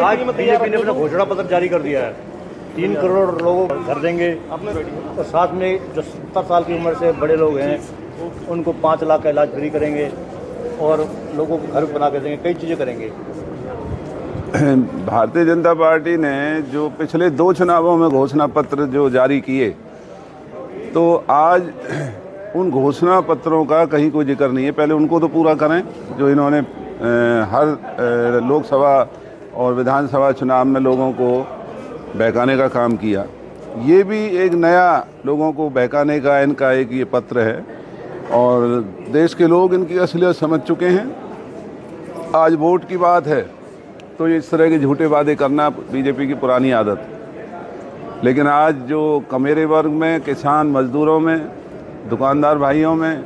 आज बीजेपी ने अपना घोषणा पत्र जारी कर दिया है। 3 करोड़ लोगों को घर देंगे और साथ में जो 70 साल की उम्र से बड़े लोग हैं उनको 5 लाख का इलाज फ्री करेंगे और लोगों को घर बना के देंगे, कई चीज़ें करेंगे। भारतीय जनता पार्टी ने जो पिछले 2 चुनावों में घोषणा पत्र जो जारी किए, तो आज उन घोषणा पत्रों का कहीं कोई जिक्र नहीं है। पहले उनको तो पूरा करें जो इन्होंने हर लोकसभा और विधानसभा चुनाव में लोगों को बहकाने का काम किया। ये भी एक नया लोगों को बहकाने का इनका एक ये पत्र है और देश के लोग इनकी असलियत समझ चुके हैं। आज वोट की बात है तो इस तरह के झूठे वादे करना बीजेपी की पुरानी आदत है। लेकिन आज जो कमेरे वर्ग में, किसान मजदूरों में, दुकानदार भाइयों में,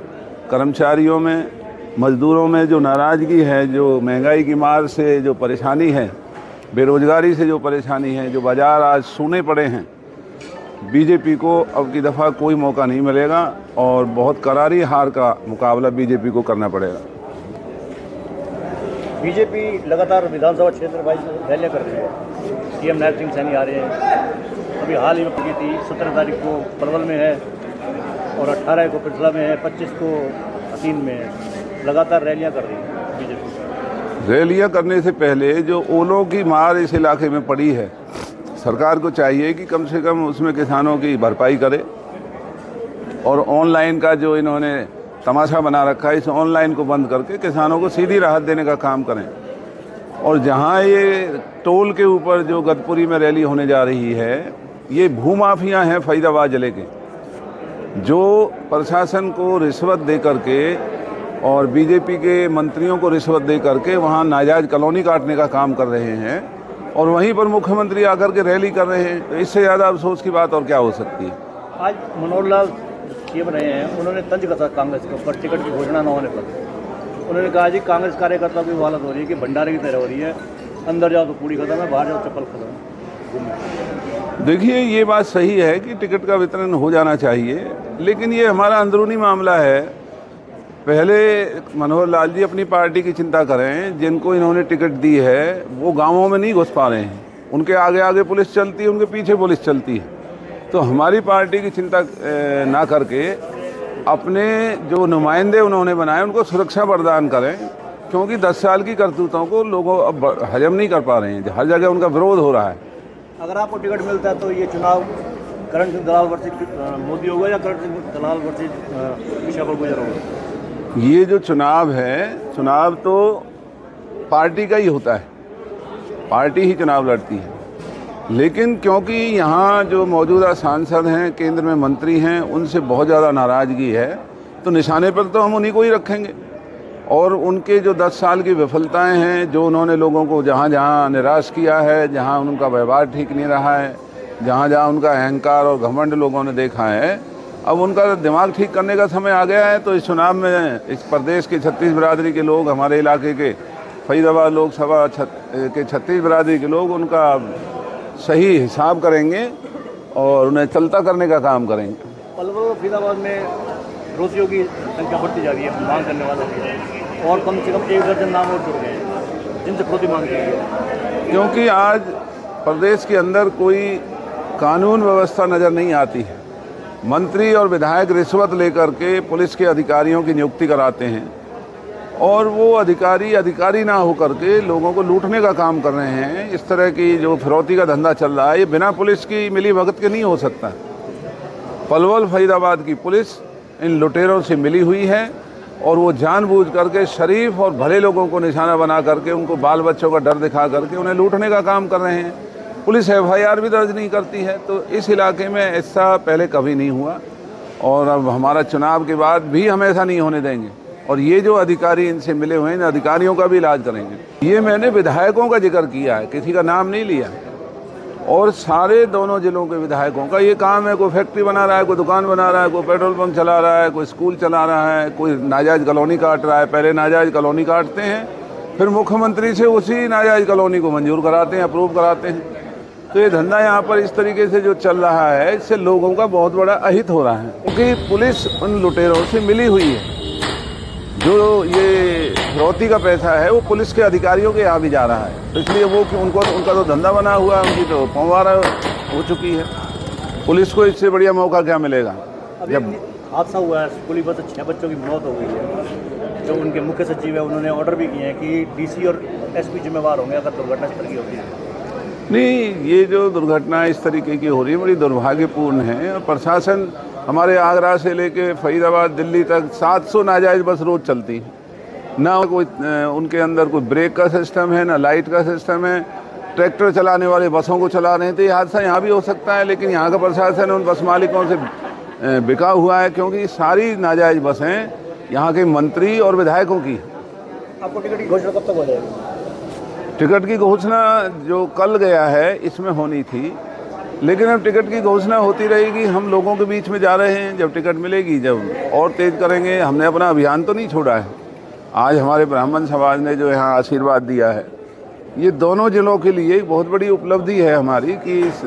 कर्मचारियों में, मजदूरों में जो नाराज़गी है, जो महंगाई की मार से जो परेशानी है, बेरोज़गारी से जो परेशानी है, जो बाज़ार आज सूने पड़े हैं, बीजेपी को अब की दफ़ा कोई मौका नहीं मिलेगा और बहुत करारी हार का मुकाबला बीजेपी को करना पड़ेगा। बीजेपी लगातार विधानसभा क्षेत्र वाइज रैलियां कर रही है। सीएम नायब सिंह सैनी आ रहे हैं। अभी हाल ही में की थी 17 तारीख को पलवल में है और 18 को पिछला में है, 25 को हसीन में है। लगातार रैलियां कर रही है बीजेपी। रैलियां करने से पहले जो ओलों की मार इस इलाके में पड़ी है, सरकार को चाहिए कि कम से कम उसमें किसानों की भरपाई करे और ऑनलाइन का जो इन्होंने तमाशा बना रखा है, इस ऑनलाइन को बंद करके किसानों को सीधी राहत देने का काम करें। और जहां ये टोल के ऊपर जो गदपुरी में रैली होने जा रही है, ये भूमाफिया हैं फरीदाबाद जिले के, जो प्रशासन को रिश्वत दे करके और बीजेपी के मंत्रियों को रिश्वत दे करके वहाँ नाजायज़ कॉलोनी काटने का काम कर रहे हैं और वहीं पर मुख्यमंत्री आकर के रैली कर रहे हैं। तो इससे ज़्यादा अफसोस की बात और क्या हो सकती है। आज मनोहर लाल सीएम रहे हैं, उन्होंने तंज कसा कांग्रेस के ऊपर टिकट की घोषणा न होने पर। उन्होंने कहा जी कांग्रेस कार्यकर्ताओं की हालत हो रही है कि भंडारे की तरह हो रही है, अंदर जाओ तो पूरी खत्म है, बाहर जाओ चप्पल खत्म। देखिए, ये बात सही है कि टिकट का वितरण हो जाना चाहिए, लेकिन ये हमारा अंदरूनी मामला है। पहले मनोहर लाल जी अपनी पार्टी की चिंता करें। जिनको इन्होंने टिकट दी है वो गांवों में नहीं घुस पा रहे हैं, उनके आगे आगे पुलिस चलती है, उनके पीछे पुलिस चलती है। तो हमारी पार्टी की चिंता ना करके अपने जो नुमाइंदे उन्होंने बनाए उनको सुरक्षा प्रदान करें, क्योंकि 10 साल की करतूतों को लोगों अब हजम नहीं कर पा रहे हैं। हर जगह उनका विरोध हो रहा है। अगर आपको टिकट मिलता है तो ये चुनाव करण सिंह दलाल वर्सेस मोदी होगा या करण सिंह दलाल वर्सेस विशाल गुजर होगा? ये जो चुनाव है, चुनाव तो पार्टी का ही होता है, पार्टी ही चुनाव लड़ती है। लेकिन क्योंकि यहाँ जो मौजूदा सांसद हैं, केंद्र में मंत्री हैं, उनसे बहुत ज़्यादा नाराज़गी है, तो निशाने पर तो हम उन्हीं को ही रखेंगे। और उनके जो 10 साल की विफलताएं हैं, जो उन्होंने लोगों को जहाँ जहाँ निराश किया है, जहाँ उनका व्यवहार ठीक नहीं रहा है, जहाँ जहाँ उनका अहंकार और घमंड लोगों ने देखा है, अब उनका दिमाग ठीक करने का समय आ गया है। तो इस चुनाव में इस प्रदेश के 36 बिरादरी के लोग, हमारे इलाके के फरीदाबाद लोकसभा के 36 बिरादरी के लोग उनका सही हिसाब करेंगे और उन्हें चलता करने का काम करेंगे। पलवल फरीदाबाद में रोजियों की संख्या बढ़ती जा रही है, मांग करने वालों की, और कम से कम 1 दर्जन नाम और जुड़ गए हैं जिनसे प्रति मांग की है। क्योंकि आज प्रदेश के अंदर कोई कानून व्यवस्था नज़र नहीं आती है। मंत्री और विधायक रिश्वत लेकर के पुलिस के अधिकारियों की नियुक्ति कराते हैं और वो अधिकारी ना होकर के लोगों को लूटने का काम कर रहे हैं। इस तरह की जो फिरौती का धंधा चल रहा है, ये बिना पुलिस की मिली भगत के नहीं हो सकता। पलवल फरीदाबाद की पुलिस इन लुटेरों से मिली हुई है और वो जानबूझ करके शरीफ और भले लोगों को निशाना बना करके, उनको बाल बच्चों का डर दिखा करके उन्हें लूटने का काम कर रहे हैं। पुलिस FIR भी दर्ज नहीं करती है। तो इस इलाके में ऐसा पहले कभी नहीं हुआ और अब हमारा चुनाव के बाद भी हम ऐसा नहीं होने देंगे। और ये जो अधिकारी इनसे मिले हुए हैं, इन अधिकारियों का भी इलाज करेंगे। ये मैंने विधायकों का जिक्र किया है, किसी का नाम नहीं लिया। और सारे दोनों जिलों के विधायकों का ये काम है। कोई फैक्ट्री बना रहा है, कोई दुकान बना रहा है, कोई पेट्रोल पंप चला रहा है, कोई स्कूल चला रहा है, कोई नाजायज़ कॉलोनी काट रहा है। पहले नाजायज़ कॉलोनी काटते हैं, फिर मुख्यमंत्री से उसी नाजायज़ कॉलोनी को मंजूर कराते हैं, अप्रूव कराते हैं। तो ये धंधा यहाँ पर इस तरीके से जो चल रहा है, इससे लोगों का बहुत बड़ा अहित हो रहा है, क्योंकि पुलिस उन लुटेरों से मिली हुई है। जो ये फिरौती का पैसा है वो पुलिस के अधिकारियों के यहाँ भी जा रहा है, तो इसलिए वो कि उनका तो धंधा बना हुआ है, उनकी तो पौवार हो चुकी है। पुलिस को इससे बढ़िया मौका क्या मिलेगा। जब हादसा हुआ है स्कूली बस से 6 बच्चों की मौत हो गई है, जो उनके मुख्य सचिव है उन्होंने ऑर्डर भी किए हैं कि डीसी और एसपी जिम्मेवार होंगे अगर दुर्घटना इस तरह की होती है। नहीं, ये जो दुर्घटना इस तरीके की हो रही है बड़ी दुर्भाग्यपूर्ण है। और प्रशासन हमारे आगरा से लेके फरीदाबाद दिल्ली तक 700 नाजायज़ बस रोज़ चलती है, ना कोई उनके अंदर कोई ब्रेक का सिस्टम है, ना लाइट का सिस्टम है। ट्रैक्टर चलाने वाले बसों को चला रहे थे, ये हादसा यहाँ भी हो सकता है, लेकिन यहाँ का प्रशासन उन बस मालिकों से बिका हुआ है, क्योंकि सारी नाजायज़ बसें यहाँ के मंत्री और विधायकों की। आपको टिकट की घोषणा कब तक हो जाएगी? टिकट की घोषणा जो कल गया है इसमें होनी थी, लेकिन अब टिकट की घोषणा होती रहेगी। हम लोगों के बीच में जा रहे हैं, जब टिकट मिलेगी जब और तेज़ करेंगे। हमने अपना अभियान तो नहीं छोड़ा है। आज हमारे ब्राह्मण समाज ने जो यहाँ आशीर्वाद दिया है, ये दोनों जिलों के लिए बहुत बड़ी उपलब्धि है हमारी कि इस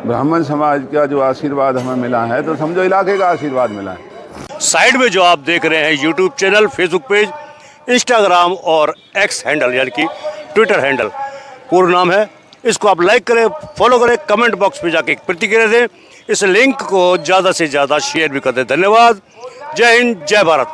ब्राह्मण समाज का जो आशीर्वाद हमें मिला है, तो समझो इलाके का आशीर्वाद मिला है। साइड में जो आप देख रहे हैं YouTube channel, Facebook page, Instagram और एक्स हैंडल यानी कि ट्विटर हैंडल पूर्ण नाम है, इसको आप लाइक करें, फॉलो करें, कमेंट बॉक्स में जाके प्रतिक्रिया दें, इस लिंक को ज़्यादा से ज़्यादा शेयर भी कर दें। धन्यवाद। जय हिंद, जय भारत।